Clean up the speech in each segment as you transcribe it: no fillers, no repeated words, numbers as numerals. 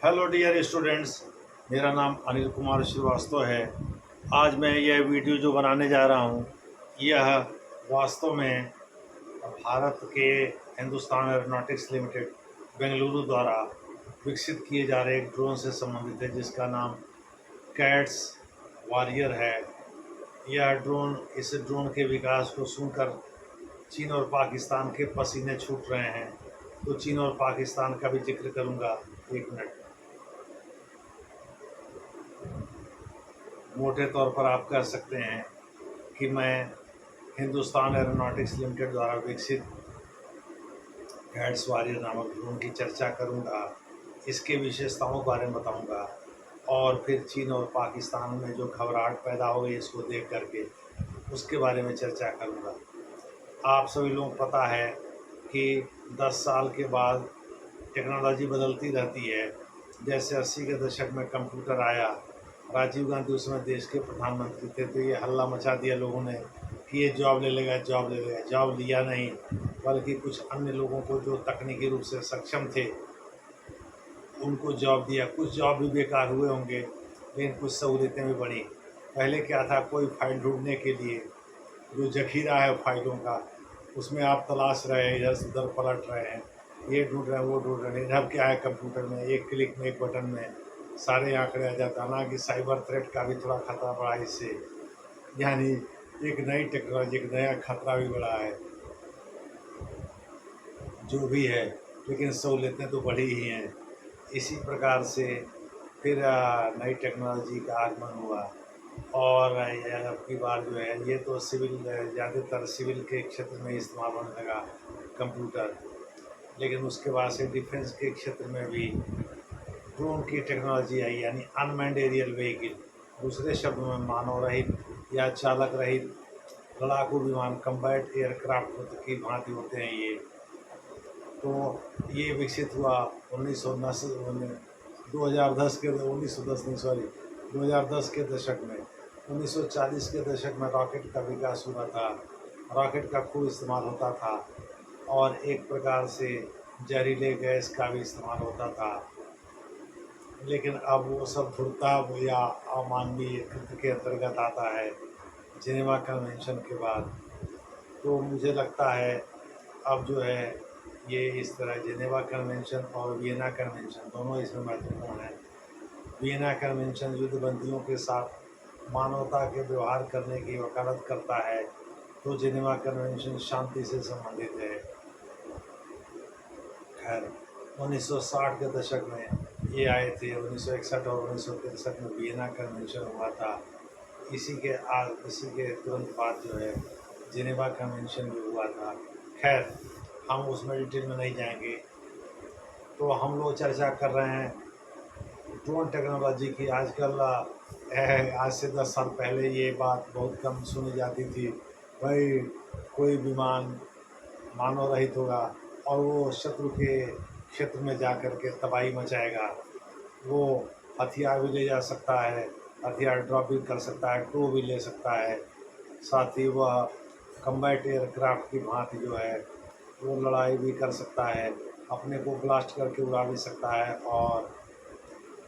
Hello dear students, मेरा नाम अनिल कुमार श्रीवास्तव है। आज मैं यह वीडियो जो बनाने जा रहा हूँ, यह वास्तव में भारत के हिंदुस्तान एरोनॉटिक्स लिमिटेड बेंगलुरु द्वारा विकसित किए जा रहे एक ड्रोन से संबंधित है, जिसका नाम कैट्स वॉरियर है। इस ड्रोन के विकास को सुनकर चीन और पाकिस्तान के पसीने छूट रहे हैं। तो चीन और पाकिस्तान का भी जिक्र करूँगा। एक मिनट। मोटे तौर पर आप कह सकते हैं कि मैं हिंदुस्तान एरोनॉटिक्स लिमिटेड द्वारा विकसित कैट्स वॉरियर नामक ड्रोन की चर्चा करूंगा, इसके विशेषताओं के बारे में बताऊंगा और फिर चीन और पाकिस्तान में जो घबराहट पैदा हो गई इसको देख करके उसके बारे में चर्चा करूंगा। आप सभी लोगों को पता है कि 10 साल के बाद टेक्नोलॉजी बदलती रहती है। जैसे 80 के दशक में कंप्यूटर आया, राजीव गांधी उस समय देश के प्रधानमंत्री थे, तो ये हल्ला मचा दिया लोगों ने कि ये जॉब ले लेगा, जॉब ले लेगा। जॉब लिया नहीं, बल्कि कुछ अन्य लोगों को जो तकनीकी रूप से सक्षम थे उनको जॉब दिया। कुछ जॉब भी बेकार हुए होंगे, लेकिन कुछ सहूलियतें भी बढ़ी। पहले क्या था, कोई फाइल ढूंढने के लिए जो जखीरा है फाइलों का, उसमें आप तलाश रहे हैं, इधर से उधर पलट रहे हैं, ये ढूंढ रहे हैं, वो ढूंढ रहे हैं। अब क्या है, कंप्यूटर में एक क्लिक में, एक बटन में सारे आंकड़े आ जाता है ना। कि साइबर थ्रेट का भी थोड़ा खतरा बढ़ा इससे, यानी एक नई टेक्नोलॉजी, एक नया खतरा भी बढ़ा है। जो भी है, लेकिन सहूलियतें तो बढ़ी ही हैं। इसी प्रकार से फिर नई टेक्नोलॉजी का आगमन हुआ और अब की बार जो है, ये तो ज़्यादातर सिविल के क्षेत्र में इस्तेमाल होने लगा कंप्यूटर। लेकिन उसके बाद से डिफेंस के क्षेत्र में भी ड्रोन की टेक्नोलॉजी आई, यानी अनमैन्ड एरियल व्हीकल। दूसरे शब्दों में मानव रहित या चालक रहित लड़ाकू विमान, कम्बैट एयरक्राफ्ट की भांति होते हैं ये। तो ये विकसित हुआ 2010 के दशक में। 1940 के दशक में रॉकेट का विकास हुआ था। रॉकेट का खूब इस्तेमाल होता था और एक प्रकार से जहरीले गैस का भी इस्तेमाल होता था। लेकिन अब वो सब धूर्तता या अमानवीय कृत्य के अंतर्गत आता है जिनेवा कन्वेंशन के बाद। तो मुझे लगता है अब जो है ये इस तरह जिनेवा कन्वेंशन और वियना कन्वेंशन दोनों इसमें महत्वपूर्ण हैं। वियना कन्वेंशन युद्धबंदियों के साथ मानवता के व्यवहार करने की वकालत करता है, तो जिनेवा कन्वेंशन शांति से संबंधित है। खैर, 1960 के दशक में ये आए थे। 1961 और 1963 में वियना कन्वेंशन हुआ था। इसी के तुरंत बाद जो है जिनेवा कन्वेंशन भी हुआ था। खैर, हम उसमें डिटेल में नहीं जाएंगे। तो हम लोग चर्चा कर रहे हैं ड्रोन टेक्नोलॉजी की। आज से 10 साल पहले ये बात बहुत कम सुनी जाती थी, भाई कोई विमान मानव रहित होगा और वो शत्रु के क्षेत्र में जा कर के तबाही मचाएगा। वो हथियार भी ले जा सकता है, हथियार ड्रॉप भी कर सकता है, टो भी ले सकता है। साथ ही वह कम्बैट एयरक्राफ्ट की भांति जो है वो लड़ाई भी कर सकता है, अपने को ब्लास्ट करके उड़ा भी सकता है और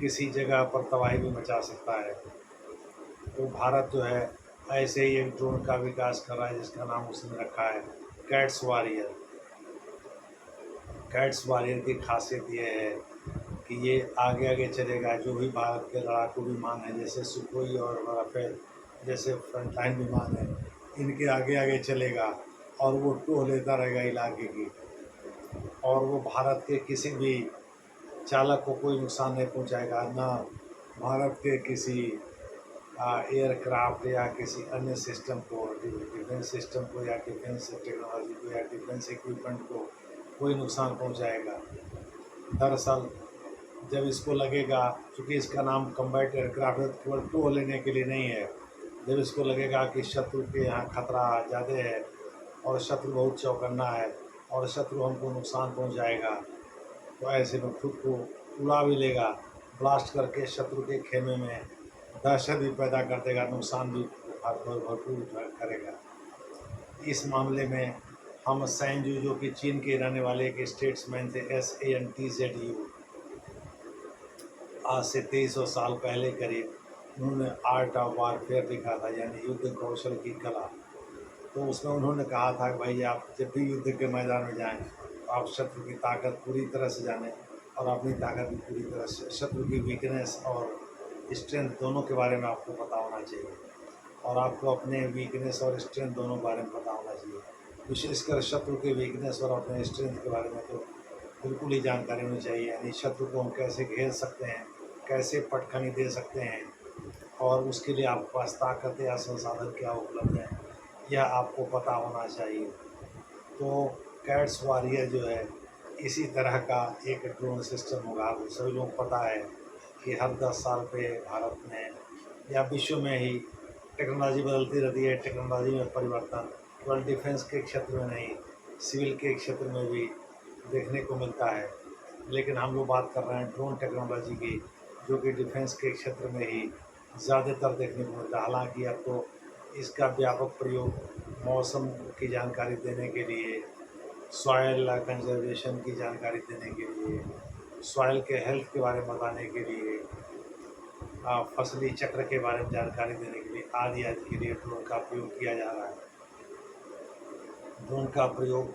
किसी जगह पर तबाही भी मचा सकता है। तो भारत जो है ऐसे ही एक ड्रोन का विकास कर रहा है, जिसका नाम उसने रखा है कैट्स वॉरियर। कैट्स वॉरियर की खासियत ये है कि ये आगे आगे चलेगा। जो भी भारत के लड़ाकू विमान हैं, जैसे सुखोई और राफेल जैसे फ्रंटलाइन विमान हैं, इनके आगे आगे चलेगा और वो टोह लेता रहेगा इलाके की। और वो भारत के किसी भी चालक को कोई नुकसान नहीं पहुंचाएगा, ना भारत के किसी एयरक्राफ्ट या किसी अन्य सिस्टम को, डिफेंस सिस्टम को या डिफेंस टेक्नोलॉजी को या डिफेंस इक्विपमेंट को कोई नुकसान पहुंचाएगा। दरअसल जब इसको लगेगा, चूँकि इसका नाम कम्बैट एयरक्राफ्ट है, केवल टो लेने के लिए नहीं है। जब इसको लगेगा कि शत्रु के यहाँ खतरा ज़्यादा है और शत्रु बहुत चौकन्ना है और शत्रु हमको नुकसान पहुंचाएगा, तो ऐसे में खुद को उड़ा भी लेगा, ब्लास्ट करके शत्रु के खेमे में दहशत भी पैदा कर देगा, नुकसान भी भरपूर करेगा। इस मामले में हम सैनजू, जो कि चीन के रहने वाले एक स्टेट्समैन थे, SANTZU, आज से 2300 साल पहले करीब उन्होंने आर्ट ऑफ वारफेयर लिखा था, यानी युद्ध कौशल की कला। तो उसमें उन्होंने कहा था कि भाई आप जब भी युद्ध के मैदान में जाएं तो आप शत्रु की ताकत पूरी तरह से जानें और अपनी ताकत भी पूरी तरह से, शत्रु की वीकनेस और स्ट्रेंथ दोनों के बारे में आपको पता होना चाहिए, और आपको अपने वीकनेस और स्ट्रेंथ दोनों के बारे में पता होना चाहिए। विशेषकर शत्रु के वीकनेस और अपने स्ट्रेंथ के बारे में तो बिल्कुल ही जानकारी होनी चाहिए, यानी शत्रु को हम कैसे घेर सकते हैं, कैसे पटखनी दे सकते हैं, और उसके लिए आपके पास ताकत या संसाधन क्या उपलब्ध है, यह आपको पता होना चाहिए। तो कैट्स वॉरियर जो है इसी तरह का एक ड्रोन सिस्टम होगा। आप सभी लोगों को पता है कि हर 10 साल पे भारत में या विश्व में ही टेक्नोलॉजी बदलती रहती है। टेक्नोलॉजी में परिवर्तन केवल डिफेंस के क्षेत्र में नहीं, सिविल के क्षेत्र में भी देखने को मिलता है। लेकिन हम लोग बात कर रहे हैं ड्रोन टेक्नोलॉजी की, जो कि डिफेंस के क्षेत्र में ही ज़्यादातर देखने को मिलता है। हालांकि अब तो इसका व्यापक प्रयोग मौसम की जानकारी देने के लिए, सॉयल कंजर्वेशन की जानकारी देने के लिए, सॉयल के हेल्थ के बारे में बताने के लिए, फसली चक्र के बारे में जानकारी देने के लिए, आदि आदि के लिए ड्रोन का प्रयोग किया जा रहा है। ड्रोन का प्रयोग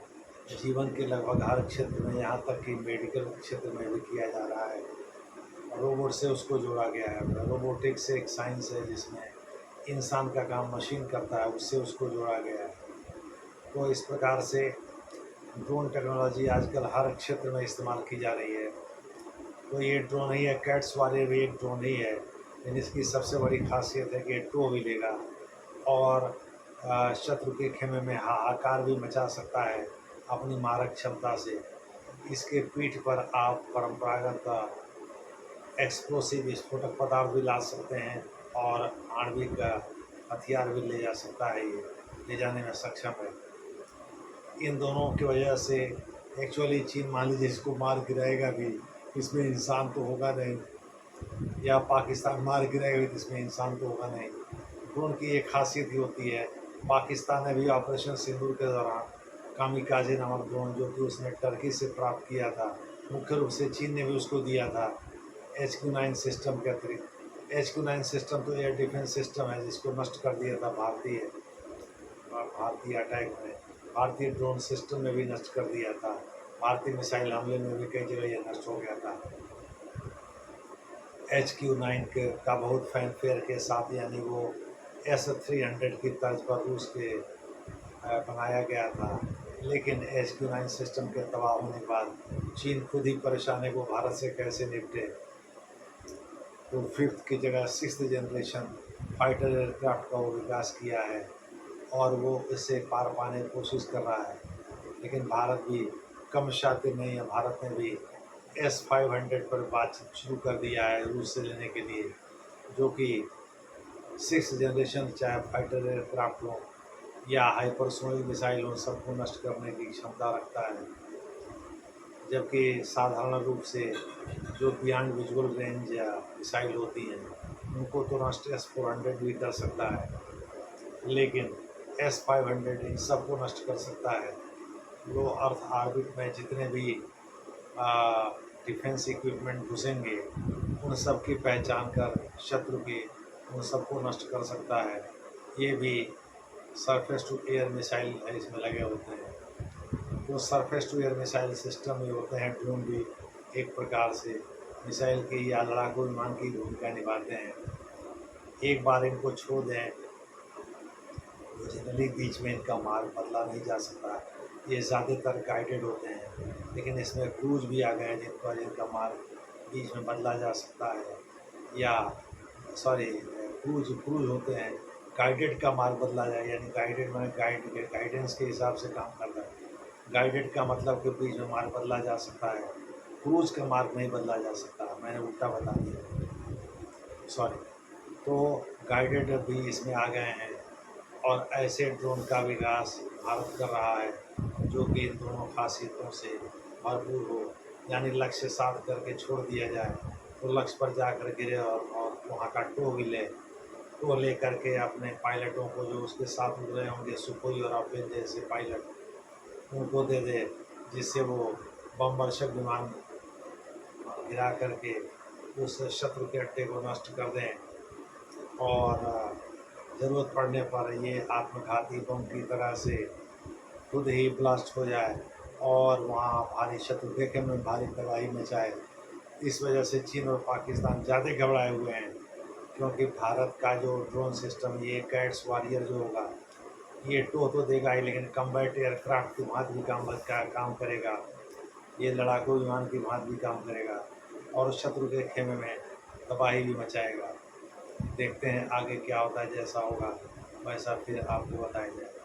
जीवन के लगभग हर क्षेत्र में, यहाँ तक कि मेडिकल क्षेत्र में भी किया जा रहा है। रोबोट से उसको जोड़ा गया है। रोबोटिक्स एक साइंस है जिसमें इंसान का काम मशीन करता है, उससे उसको जोड़ा गया है। तो इस प्रकार से ड्रोन टेक्नोलॉजी आजकल हर क्षेत्र में इस्तेमाल की जा रही है। तो ये ड्रोन ही है, कैट्स वाले भी एक ड्रोन ही है, लेकिन इसकी सबसे बड़ी खासियत है कि टो भी लेगा और शत्रु के खेमे में हाहाकार भी मचा सकता है अपनी मारक क्षमता से। इसके पीठ पर आप परंपरागत एक्सप्लोसिव विस्फोटक पदार्थ भी ला सकते हैं और आणविक हथियार भी ले जा सकता है, ये ले जाने में सक्षम है। इन दोनों की वजह से एक्चुअली चीन मान लीजिए इसको मार गिराएगा भी, इसमें इंसान तो होगा नहीं, या पाकिस्तान मार गिराएगा भी, इसमें इंसान तो होगा नहीं। ड्रोन की एक खासियत ही होती है। पाकिस्तान ने भी ऑपरेशन सिंदूर के दौरान कामिकाजे नामक ड्रोन, जो कि उसने टर्की से प्राप्त किया था, मुख्य रूप से चीन ने भी उसको दिया था HQ-9 सिस्टम के अतिरिक्त। HQ-9 सिस्टम तो एयर डिफेंस सिस्टम है, जिसको नष्ट कर दिया था भारतीय अटैक में, भारतीय ड्रोन सिस्टम में भी नष्ट कर दिया था। भारतीय मिसाइल हमले में भी कई जगह यह नष्ट हो गया था। HQ-9 का बहुत फैनफेयर के साथ, यानी वो S-300 की तर्ज पर रूस के बनाया गया था। लेकिन HQ-9 सिस्टम के तबाह होने के बाद चीन खुद ही परेशान है, वो भारत से कैसे निपटे। तो 5th की जगह 6th जनरेशन फाइटर एयरक्राफ्ट का वो विकास किया है और वो इससे पार पाने की कोशिश कर रहा है। लेकिन भारत भी कम शातिर नहीं है। भारत ने भी S-500 पर बातचीत शुरू कर दिया है रूस से लेने के लिए, जो कि 6th जनरेशन चाहे फाइटर एयरक्राफ्ट हो या हाइपरसोनिक मिसाइल हो, सबको नष्ट करने की क्षमता रखता है। जबकि साधारण रूप से जो बियॉन्ड विजुअल रेंज या मिसाइल होती हैं, उनको तो नष्ट S-400 भी कर सकता है, लेकिन S-500 इन सबको नष्ट कर सकता है। लो अर्थ ऑर्बिट में जितने भी डिफेंस इक्विपमेंट घुसेंगे, उन सब की पहचान कर शत्रु के उन सबको नष्ट कर सकता है। ये भी सरफेस टू एयर मिसाइल है, इसमें लगे होते हैं। तो surface to air missile system ये होते हैं। ड्रोन भी एक प्रकार से मिसाइल की या लड़ाकू विमान की भूमिका निभाते हैं। एक बार इनको छोड़ दें तो जनरली बीच में इनका मार्ग बदला नहीं जा सकता। ये ज़्यादातर गाइडेड होते हैं, लेकिन इसमें क्रूज भी आ गए हैं जिनका मार्ग बीच में बदला जा सकता है, या क्रूज होते हैं, गाइडेड का मार्ग बदला जाए, यानी गाइडेड मैंने गाइडेंस के हिसाब से काम करता है। गाइडेड का मतलब कि बीच में मार्ग बदला जा सकता है, क्रूज का मार्ग नहीं बदला जा सकता। मैंने उल्टा बता दिया, सॉरी। तो गाइडेड भी इसमें आ गए हैं और ऐसे ड्रोन का विकास भारत कर रहा है जो कि इन दोनों खासियतों से भरपूर हो, यानी लक्ष्य साध करके छोड़ दिया जाए तो लक्ष्य पर जाकर गिरे और वहाँ का टो भी ले, टो ले करके अपने पायलटों को जो उसके साथ उड़ रहे होंगे, सुखोई और राफेल जैसे पायलट, उनको दे दे, जिससे वो बम वर्षक विमान गिरा करके उस शत्रु के अड्डे को नष्ट कर दें और ज़रूरत पड़ने पर ये आत्मघाती बम की तरह से खुद ही ब्लास्ट हो जाए और वहाँ भारी शत्रु देखे में भारी तबाही मचाए। इस वजह से चीन और पाकिस्तान ज़्यादा घबराए हुए हैं, क्योंकि भारत का जो ड्रोन सिस्टम, ये कैट्स वॉरियर जो होगा, ये तो देगा ही, लेकिन कम्बैट एयरक्राफ्ट की भांति भी काम करेगा। ये लड़ाकू विमान की भांति भी काम करेगा और शत्रु के खेमे में तबाही भी मचाएगा। देखते हैं आगे क्या होता है, जैसा होगा वैसा फिर आपको बताया जाएगा।